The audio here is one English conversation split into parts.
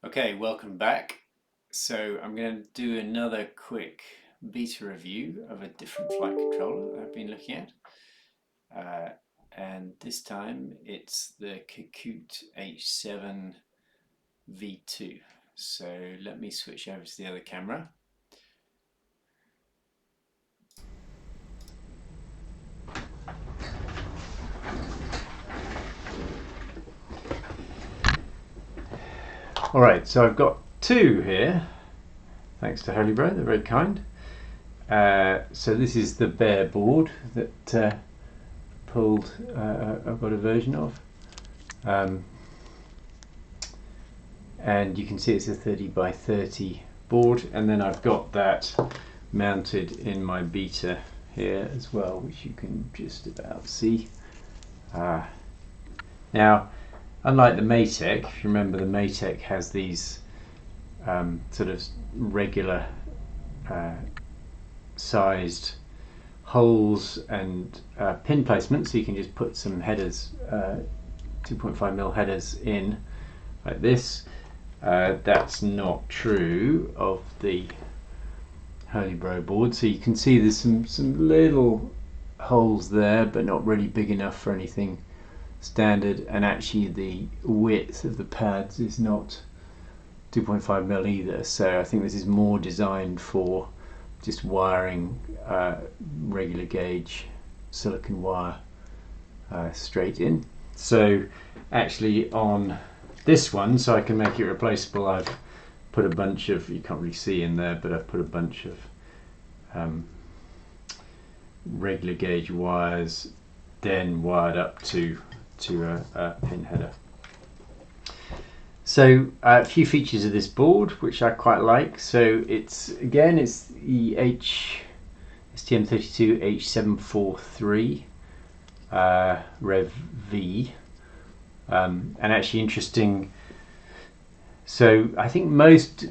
Okay, welcome back. So I'm going to do another quick beta review of a different flight controller that I've been looking at. And this time it's the Kakute H7 V2. So let me switch over to the other camera. Alright, so I've got two here, thanks to Holybro, they're very kind. So this is the bare board that I've got a version of. And you can see it's a 30 by 30 board, and then I've got that mounted in my beta here as well, which you can just about see. Now, unlike the Maytec, if you remember, the Maytec has these sort of regular sized holes and pin placement, so you can just put some headers, 2.5mm headers in like this. That's not true of the Holybro board, so you can see there's some little holes there, but not really big enough for anything standard, and actually the width of the pads is not 2.5mm either, so I think this is more designed for just wiring regular gauge silicon wire straight in. So actually on this one, so I can make it replaceable, I've put a bunch of, you can't really see in there, but I've put a bunch of regular gauge wires then wired up to a pin header. So a few features of this board which I quite like. So it's the STM32 H743 Rev V, and actually interesting. So I think most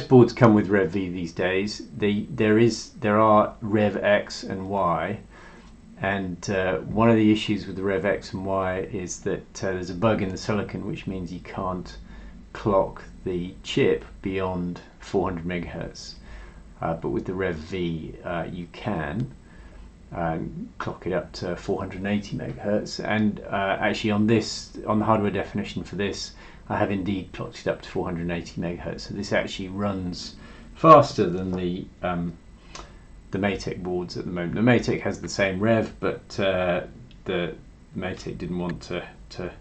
boards come with Rev V these days. There are Rev X and Y. And one of the issues with the Rev X and Y is that there's a bug in the silicon, which means you can't clock the chip beyond 400 megahertz. But with the Rev V, you can clock it up to 480 megahertz. And actually, on the hardware definition for this, I have indeed clocked it up to 480 megahertz. So this actually runs faster than the Maytec boards at the moment. The Maytec has the same rev, but the Maytec didn't want to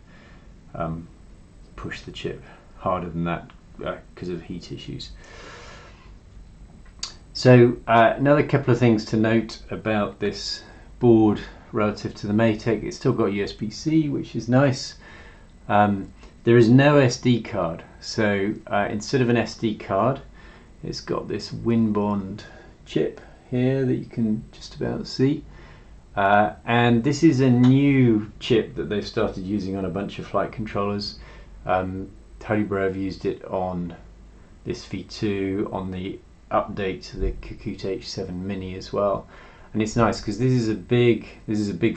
push the chip harder than that because of heat issues. So another couple of things to note about this board relative to the Maytec: it's still got USB-C, which is nice. There is no SD card, so instead of an SD card, it's got this Winbond chip here that you can just about see, and this is a new chip that they've started using on a bunch of flight controllers. Holybro have used it on this V2, on the update to the Kakute H7 Mini as well, and it's nice because this is a big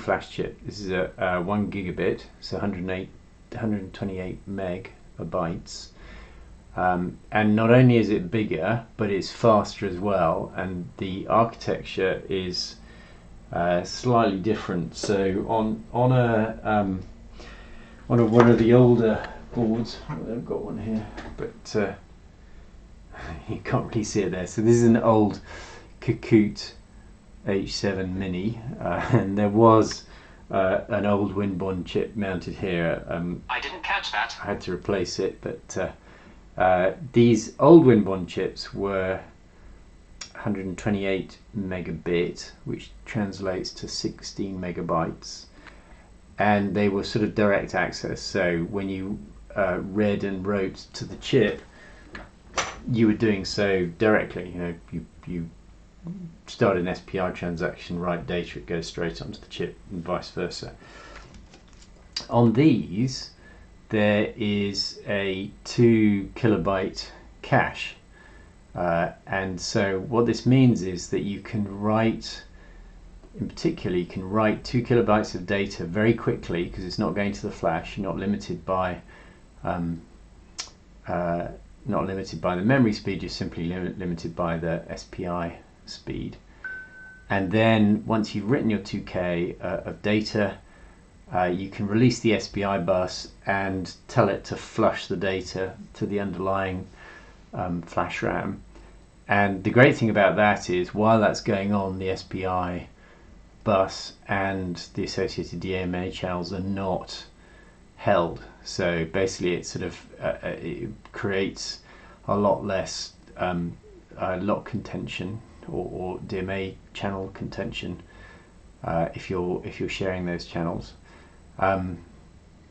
flash chip. This is a 1 gigabit, so 128 megabytes. And not only is it bigger, but it's faster as well, and the architecture is slightly different. So on one of the older boards, I've got one here, but you can't really see it there. So this is an old Kakute H7 Mini, and there was an old Winbond chip mounted here. I didn't catch that. I had to replace it, but these old Winbond chips were 128 megabit, which translates to 16 megabytes, and they were sort of direct access. So when you read and wrote to the chip, you were doing so directly. You start an SPI transaction, write data, it goes straight onto the chip, and vice versa. On these, there is a 2 kilobyte cache, and so what this means is that you can write, in particular, you can write 2 kilobytes of data very quickly because it's not going to the flash. You're not limited by not limited by the memory speed, just simply limited by the SPI speed. And then once you've written your 2K of data, you can release the SPI bus and tell it to flush the data to the underlying flash RAM. And the great thing about that is, while that's going on, the SPI bus and the associated DMA channels are not held. So basically it sort of it creates a lot less lock contention or DMA channel contention if you're sharing those channels.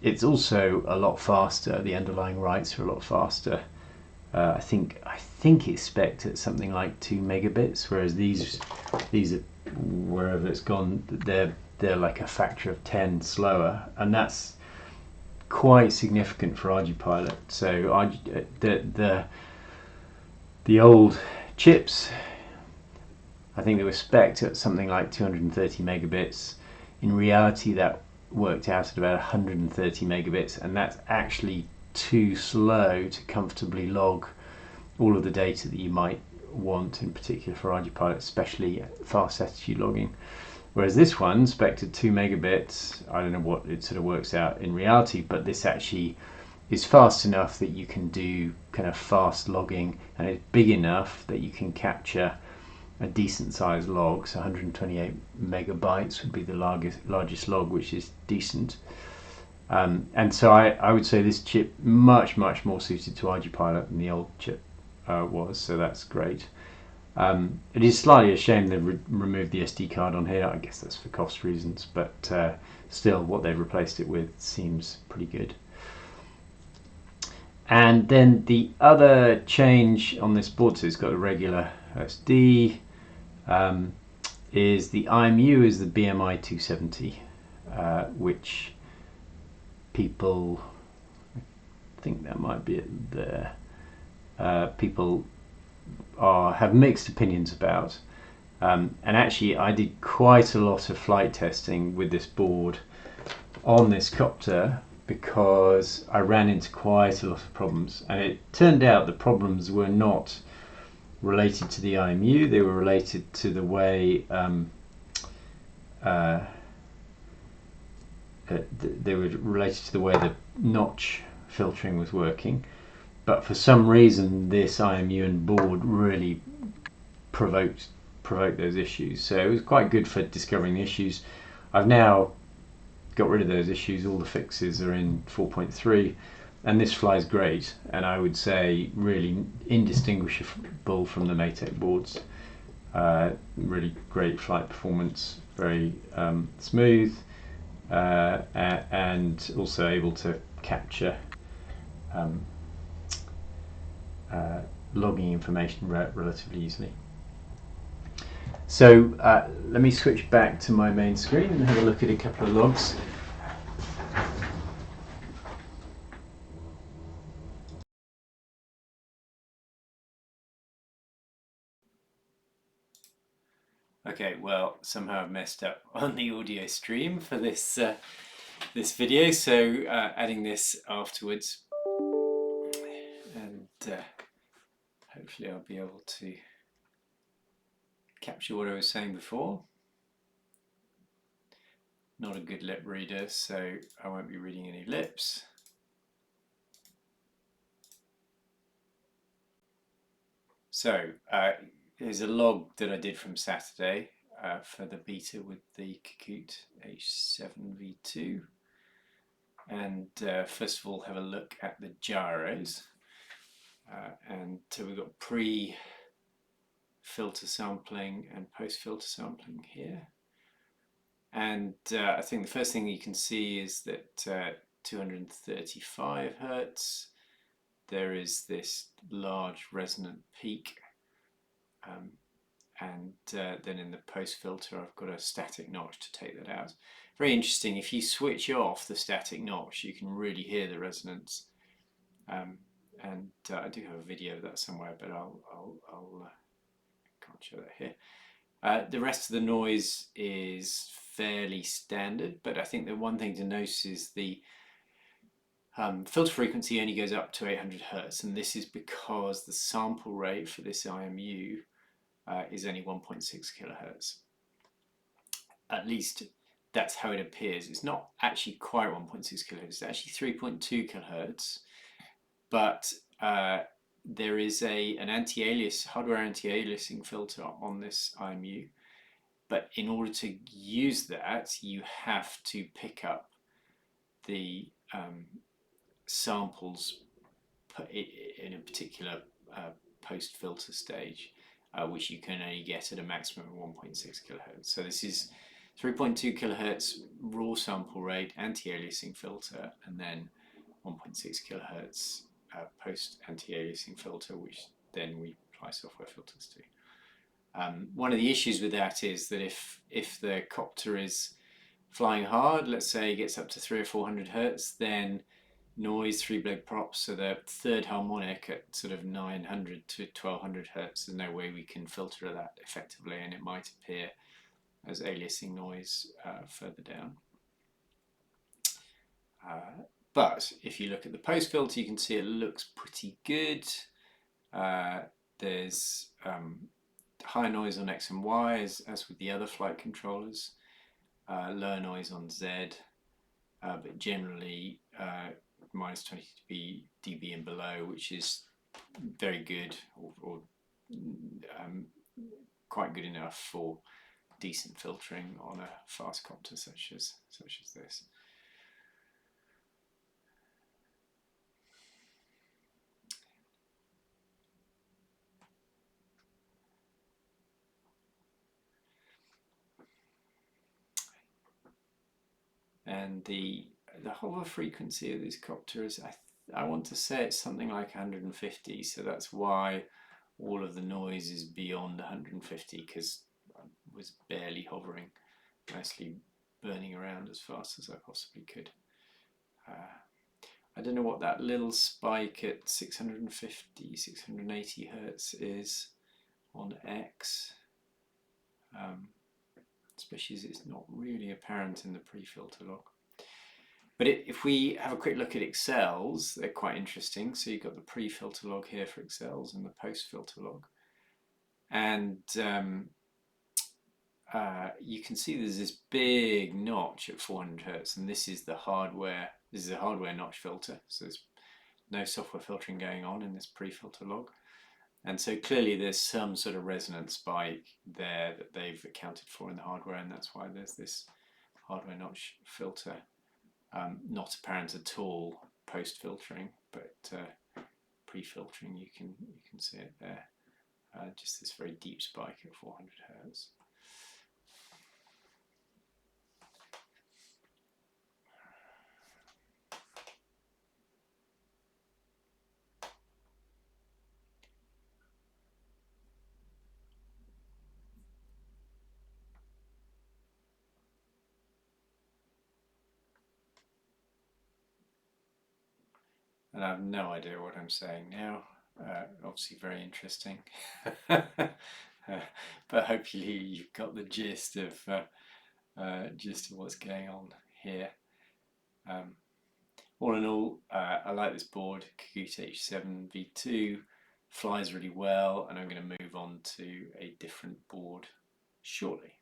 It's also a lot faster. The underlying writes are a lot faster. I think it's spec'd at something like 2 megabits, whereas these are, wherever it's gone, they're like a factor of 10 slower, and that's quite significant for ArduPilot. So the old chips, I think they were spec'd at something like 230 megabits. In reality, that worked out at about 130 megabits, and that's actually too slow to comfortably log all of the data that you might want, in particular for ArduPilot, especially fast attitude logging. Whereas this one, spec'd at 2 megabits, I don't know what it sort of works out in reality, but this actually is fast enough that you can do kind of fast logging, and it's big enough that you can capture a decent sized log. So 128 megabytes would be the largest log, which is decent. And so I would say this chip much more suited to ArduPilot than the old chip was, so that's great. It is slightly a shame they've removed the SD card on here. I guess that's for cost reasons, but still what they've replaced it with seems pretty good. And then the other change on this board, so it's got a regular SD, is the IMU is the BMI 270, which people, I think that might be it there, people have mixed opinions about. And actually I did quite a lot of flight testing with this board on this copter, because I ran into quite a lot of problems, and it turned out the problems were not related to the IMU, they were related to the way the notch filtering was working. But for some reason this IMU and board really provoked those issues. So it was quite good for discovering the issues. I've now got rid of those issues. All the fixes are in 4.3, and this flies great, and I would say really indistinguishable from the Maytec boards. Really great flight performance, very smooth, and also able to capture logging information relatively easily. So let me switch back to my main screen and have a look at a couple of logs. Okay, well, somehow I've messed up on the audio stream for this this video, so adding this afterwards, and hopefully I'll be able to capture what I was saying before. Not a good lip reader, so I won't be reading any lips. So here's a log that I did from Saturday for the beta with the Kakute H7 V2. And first of all, have a look at the gyros. And so we've got pre-filter sampling and post-filter sampling here. And I think the first thing you can see is that 235 Hertz, there is this large resonant peak. And then in the post-filter I've got a static notch to take that out. Very interesting, if you switch off the static notch you can really hear the resonance. And I do have a video of that somewhere, but I'll can't show that here. The rest of the noise is fairly standard, but I think the one thing to notice is the Filter frequency only goes up to 800 hertz, and this is because the sample rate for this IMU is only 1.6 kilohertz. At least that's how it appears. It's not actually quite 1.6 kilohertz, it's actually 3.2 kilohertz, but there is an anti-alias, hardware anti-aliasing filter on this IMU. But in order to use that, you have to pick up the samples in a particular post filter stage, which you can only get at a maximum of 1.6 kilohertz. So this is 3.2 kilohertz raw sample rate anti-aliasing filter, and then 1.6 kilohertz post anti-aliasing filter, which then we apply software filters to. One of the issues with that is that if the copter is flying hard, let's say it gets up to 300 or 400 hertz, then noise, three-blade props, so the third harmonic at sort of 900 to 1200 hertz, there's no way we can filter that effectively, and it might appear as aliasing noise further down. But if you look at the post filter, you can see it looks pretty good. There's higher noise on X and Y, as with the other flight controllers, lower noise on Z, but generally minus 20 dB and below, which is very good, or quite good enough for decent filtering on a fast copter such as this. And the hover frequency of this copter is, I want to say it's something like 150, so that's why all of the noise is beyond 150, because I was barely hovering, mostly burning around as fast as I possibly could. I don't know what that little spike at 650, 680 hertz is on X, especially as it's not really apparent in the pre-filter log. But if we have a quick look at accels, they're quite interesting. So you've got the pre-filter log here for accels and the post-filter log. And you can see there's this big notch at 400 hertz, and this is a hardware notch filter. So there's no software filtering going on in this pre-filter log. And so clearly there's some sort of resonance spike there that they've accounted for in the hardware, and that's why there's this hardware notch filter. Not apparent at all post filtering, but pre-filtering you can see it there. Just this very deep spike at 400 hertz. And I have no idea what I'm saying now. Obviously very interesting. But hopefully you've got the gist of what's going on here. All in all, I like this board. Kakute H7 V2 flies really well, and I'm going to move on to a different board shortly.